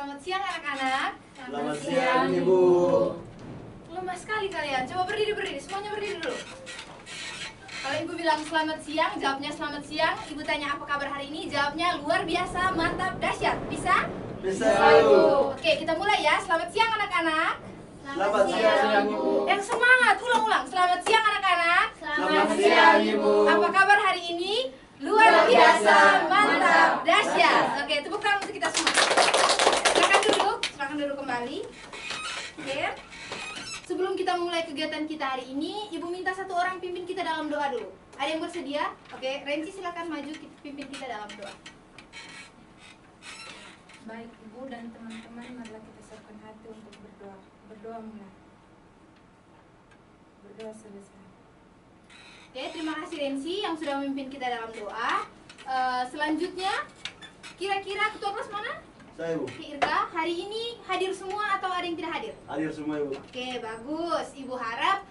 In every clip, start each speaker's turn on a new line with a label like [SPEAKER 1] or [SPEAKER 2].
[SPEAKER 1] Selamat siang anak-anak.
[SPEAKER 2] Selamat siang Ibu.
[SPEAKER 1] Lemah sekali kalian. Coba berdiri, semuanya berdiri dulu. Kalau Ibu bilang selamat siang, jawabnya selamat siang. Ibu tanya apa kabar hari ini, jawabnya luar biasa, mantap, dahsyat. Bisa?
[SPEAKER 2] Bisa Ibu.
[SPEAKER 1] Oke, kita mulai ya. Selamat siang anak-anak.
[SPEAKER 2] Selamat siang Ibu.
[SPEAKER 1] Yang semangat, ulang-ulang. Selamat siang anak-anak.
[SPEAKER 2] Selamat siang Ibu.
[SPEAKER 1] Apa kabar hari ini? Luar biasa, mantap, dahsyat. Oke, tepuk tangan untuk kita semua. Silakan duduk kembali. Oke. Sebelum kita memulai kegiatan kita hari ini, Ibu minta satu orang pimpin kita dalam doa dulu. Ada yang bersedia? Oke, Renci silakan maju pimpin kita dalam doa.
[SPEAKER 3] Baik Ibu dan teman-teman, marilah kita siapkan hati untuk berdoa. Berdoa mulai. Berdoa selesai.
[SPEAKER 1] Oke, terima kasih Renci yang sudah memimpin kita dalam doa. Selanjutnya, kira-kira ketua kelas mana?
[SPEAKER 2] Saya Ibu.
[SPEAKER 1] Oke, Irka, hari ini hadir semua atau ada yang tidak hadir?
[SPEAKER 2] Hadir semua Ibu.
[SPEAKER 1] Oke, bagus. Ibu harap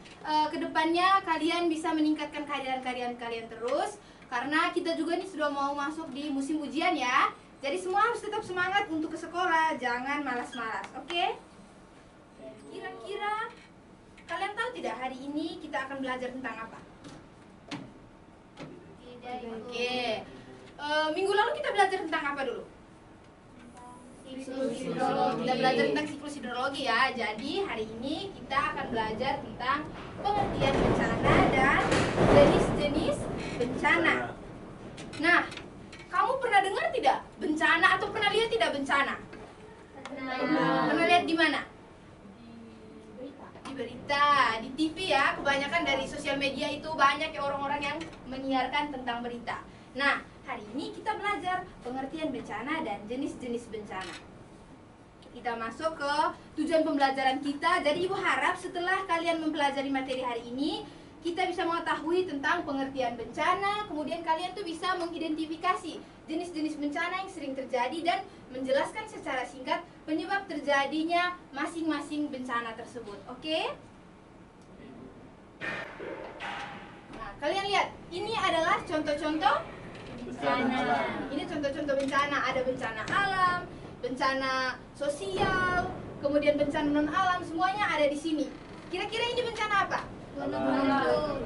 [SPEAKER 1] kedepannya kalian bisa meningkatkan kehadiran kalian terus. Karena kita juga nih sudah mau masuk di musim ujian ya. Jadi semua harus tetap semangat untuk ke sekolah, jangan malas-malas, oke? Kira-kira kalian tahu tidak hari ini kita akan belajar tentang apa?
[SPEAKER 3] Tidak Ibu.
[SPEAKER 1] Oke, minggu lalu kita belajar tentang apa dulu?
[SPEAKER 3] Siklus
[SPEAKER 1] Kita belajar tentang siklus hidrologi ya. Jadi hari ini kita akan belajar tentang pengertian bencana dan jenis-jenis bencana. Nah, kamu pernah dengar tidak bencana atau pernah lihat tidak bencana? Pernah lihat di mana? Di berita, di TV ya. Kebanyakan dari sosial media itu banyak ya orang-orang yang menyiarkan tentang berita. Nah, hari ini kita belajar pengertian bencana dan jenis-jenis bencana. Kita masuk ke tujuan pembelajaran kita. Jadi Ibu harap setelah kalian mempelajari materi hari ini, kita bisa mengetahui tentang pengertian bencana, kemudian kalian tuh bisa mengidentifikasi jenis-jenis bencana yang sering terjadi dan menjelaskan secara singkat penyebab terjadinya masing-masing bencana tersebut. Oke? Nah, kalian lihat, ini adalah contoh-contoh bencana. Ini contoh-contoh bencana. Ada bencana alam, bencana sosial, kemudian bencana non alam, semuanya ada di sini. Kira-kira ini bencana apa?
[SPEAKER 3] Gunung meletus.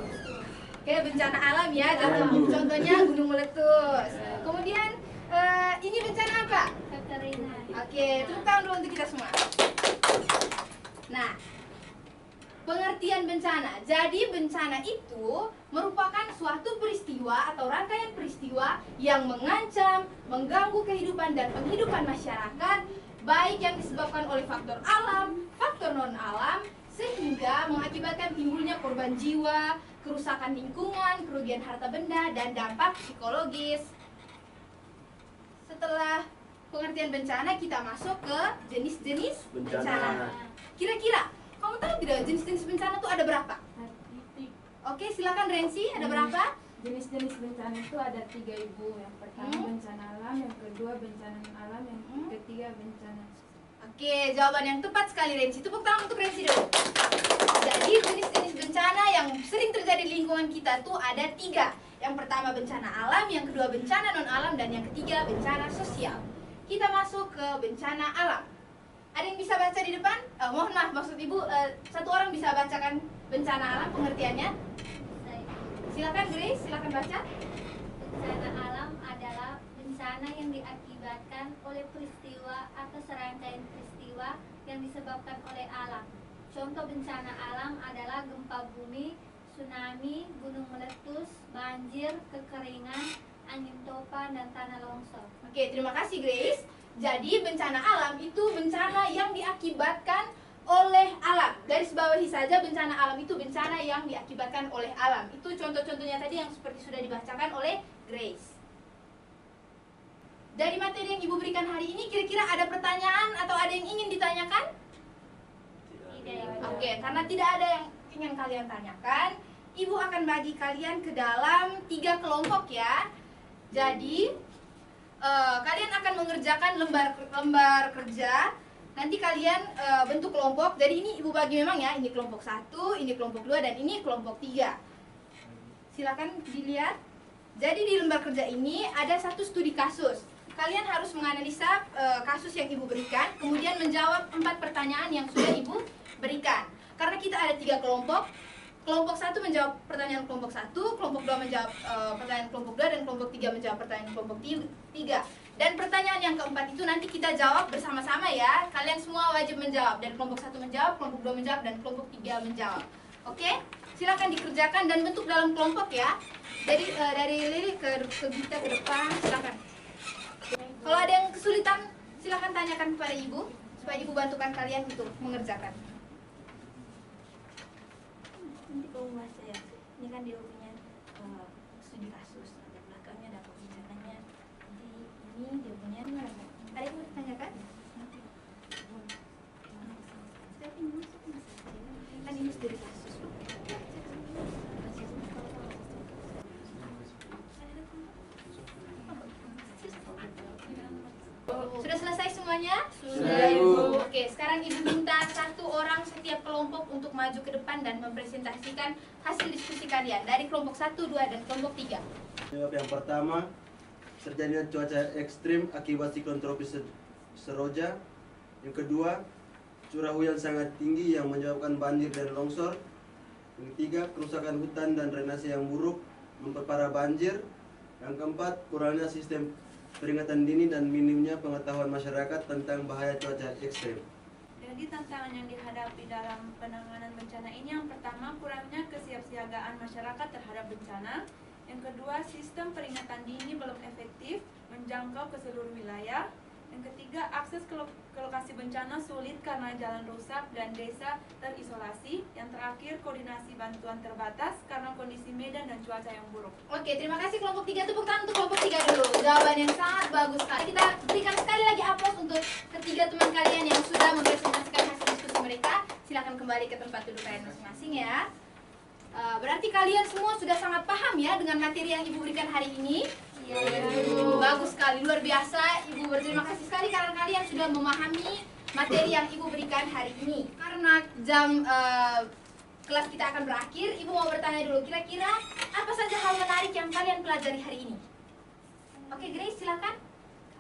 [SPEAKER 1] Oke, bencana alam ya. Contohnya gunung meletus. Kemudian ini bencana apa?
[SPEAKER 3] Kekeringan.
[SPEAKER 1] Oke, tepuk tangan dulu untuk kita semua. Nah, pengertian bencana. Jadi bencana itu merupakan suatu peristiwa atau rangkaian peristiwa yang mengancam, mengganggu kehidupan dan penghidupan masyarakat, baik yang disebabkan oleh faktor alam, faktor non-alam, sehingga mengakibatkan timbulnya korban jiwa, kerusakan lingkungan, kerugian harta benda, dan dampak psikologis. Setelah pengertian bencana, kita masuk ke jenis-jenis bencana. Kira-kira kamu tahu tidak jenis-jenis bencana itu ada berapa? Oke, silakan Renci, ada berapa?
[SPEAKER 3] Jenis-jenis bencana itu ada 3 Ibu. Yang pertama bencana alam, yang kedua bencana non alam, yang ketiga bencana.
[SPEAKER 1] Oke, jawaban yang tepat sekali Renci. Tepuk tangan untuk Renci dulu. Jadi jenis-jenis bencana yang sering terjadi di lingkungan kita itu ada 3. Yang pertama bencana alam, yang kedua bencana non alam, dan yang ketiga bencana sosial. Kita masuk ke bencana alam. Ada yang bisa baca di depan? Mohon maaf, maksud Ibu, satu orang bisa bacakan bencana alam pengertiannya? Silakan Grace, silakan baca.
[SPEAKER 4] Bencana alam adalah bencana yang diakibatkan oleh peristiwa atau serangkaian peristiwa yang disebabkan oleh alam. Contoh bencana alam adalah gempa bumi, tsunami, gunung meletus, banjir, kekeringan, angin topan, dan tanah longsor.
[SPEAKER 1] Oke, terima kasih Grace. Jadi bencana alam itu bencana yang diakibatkan oleh alam. Garis bawahi saja, bencana alam itu bencana yang diakibatkan oleh alam. Itu contoh-contohnya tadi yang seperti sudah dibacakan oleh Grace. Dari materi yang Ibu berikan hari ini, kira-kira ada pertanyaan atau ada yang ingin ditanyakan?
[SPEAKER 4] Tidak.
[SPEAKER 1] Oke, karena tidak ada yang ingin kalian tanyakan, Ibu akan bagi kalian ke dalam 3 kelompok ya. Jadi kalian akan mengerjakan lembar kerja. Nanti kalian bentuk kelompok. Jadi ini Ibu bagi memang ya, ini kelompok 1, ini kelompok 2, dan ini kelompok 3. Silakan dilihat. Jadi di lembar kerja ini ada satu studi kasus. kalian harus menganalisa kasus yang Ibu berikan, kemudian menjawab 4 pertanyaan yang sudah Ibu berikan. Karena kita ada 3 kelompok. Kelompok 1 menjawab pertanyaan kelompok 1, kelompok 2 menjawab pertanyaan kelompok 2, dan kelompok 3 menjawab pertanyaan kelompok 3. Dan pertanyaan yang keempat itu nanti kita jawab bersama-sama ya. Kalian semua wajib menjawab. Dari kelompok 1 menjawab, kelompok 2 menjawab, dan kelompok 3 menjawab. Oke? Silakan dikerjakan dan bentuk dalam kelompok ya. Jadi dari Lili ke Gita ke depan, silakan. Kalau ada yang kesulitan, silakan tanyakan kepada Ibu supaya Ibu bantukan kalian untuk mengerjakan.
[SPEAKER 5] Nanti kalau bahas saya, ini kan dia punya studi kasus, ada belakangnya, ada pembicaranya. Jadi ini dia punya.
[SPEAKER 1] Ada yang mau ditanyakan? Kan ini studi kasus. Sudah selesai semuanya?
[SPEAKER 2] Sudah, Ibu.
[SPEAKER 1] Oke, sekarang Ibu minta 1 orang setiap kelompok untuk maju ke depan dan mempresentasikan hasil diskusi kalian dari kelompok 1, 2, dan kelompok 3.
[SPEAKER 2] Jawab yang pertama, terjadinya cuaca ekstrim akibat siklon tropis Seroja. Yang kedua, curah hujan sangat tinggi yang menyebabkan banjir dan longsor. Yang ketiga, kerusakan hutan dan drainase yang buruk memperparah banjir. Yang keempat, kurangnya sistem peringatan dini dan minimnya pengetahuan masyarakat tentang bahaya cuaca ekstrim.
[SPEAKER 3] Jadi tantangan yang dihadapi dalam penanganan bencana ini yang pertama kurangnya kesiapsiagaan masyarakat terhadap bencana. Yang kedua, sistem peringatan dini belum efektif menjangkau ke seluruh wilayah. Yang ketiga, akses ke lokasi bencana sulit karena jalan rusak dan desa terisolasi. Yang terakhir, koordinasi bantuan terbatas karena kondisi medan dan cuaca yang buruk.
[SPEAKER 1] Oke, terima kasih kelompok 3. Tepuk tangan untuk kelompok 3 dulu. Jawaban yang sangat bagus sekali. Kita berikan sekali lagi aplaus untuk ketiga teman kalian yang sudah mempresentasikan hasil diskusi mereka. Silakan kembali ke tempat duduk kalian masing-masing ya. Berarti kalian semua sudah sangat paham ya dengan materi yang Ibu berikan hari ini. Bagus sekali, luar biasa. Ibu berterima kasih sekali karena kalian sudah memahami materi yang Ibu berikan hari ini. Karena jam kelas kita akan berakhir, Ibu mau bertanya dulu, kira-kira apa saja hal menarik yang kalian pelajari hari ini? Oke, Grace, silakan.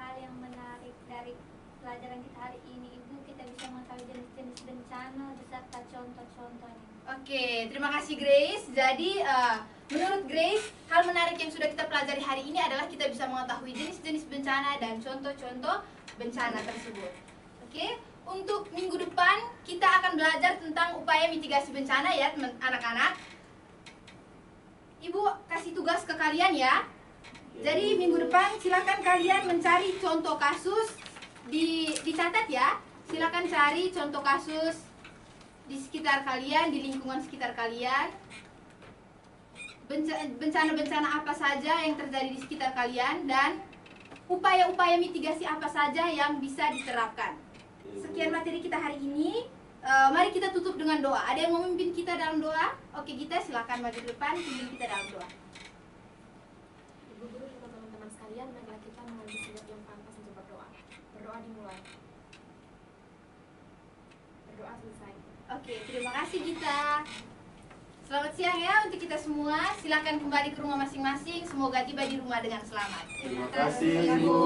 [SPEAKER 4] Hal yang menarik dari pelajaran kita hari ini, Ibu, kita bisa mengetahui jenis-jenis bencana beserta contoh-contohnya.
[SPEAKER 1] Oke, terima kasih Grace. Jadi menurut Grace, hal menarik yang sudah kita pelajari hari ini adalah kita bisa mengetahui jenis-jenis bencana dan contoh-contoh bencana tersebut. Oke, untuk minggu depan kita akan belajar tentang upaya mitigasi bencana ya anak-anak. Ibu kasih tugas ke kalian ya. Jadi minggu depan silakan kalian mencari contoh kasus, dicatat ya. Silakan cari contoh kasus di sekitar kalian, di lingkungan sekitar kalian. Bencana-bencana apa saja yang terjadi di sekitar kalian dan upaya-upaya mitigasi apa saja yang bisa diterapkan. Sekian materi kita hari ini. Mari kita tutup dengan doa. Ada yang mau memimpin kita dalam doa? Oke, kita silakan maju ke depan, pimpin kita dalam doa.
[SPEAKER 6] Ibu guru dan teman-teman sekalian, marilah kita mengambil sikap yang pantas untuk berdoa. Berdoa dimulai. Berdoa selesai.
[SPEAKER 1] Oke, terima kasih Gita. Selamat siang ya untuk kita semua. Silakan kembali ke rumah masing-masing. Semoga tiba di rumah dengan selamat.
[SPEAKER 2] Terima kasih, Ibu.